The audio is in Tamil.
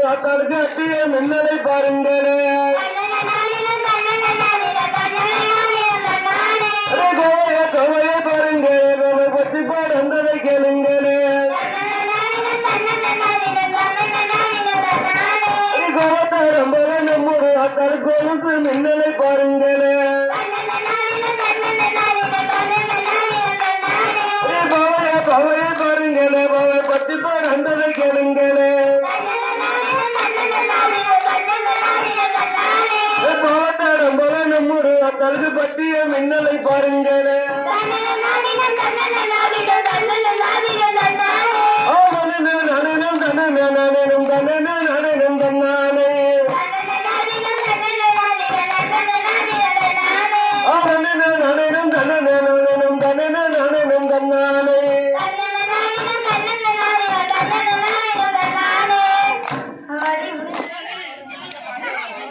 அக்காளுக்கு அத்திய மின்னலை பாருங்களே கவைய பாருங்க பத்தி பாடந்ததை கேளுங்களே கோவத்தாரம்பல நம்முடைய அக்காளுக்கு கொலுசு மின்னலை பாருங்களே பவைய பாருங்களே பவை பத்தி பாடந்ததை கேளுங்களே கோவத்தாரம் போல நம்முடைய அக்காளுக்கு பத்திய மின்னலை பாருங்களே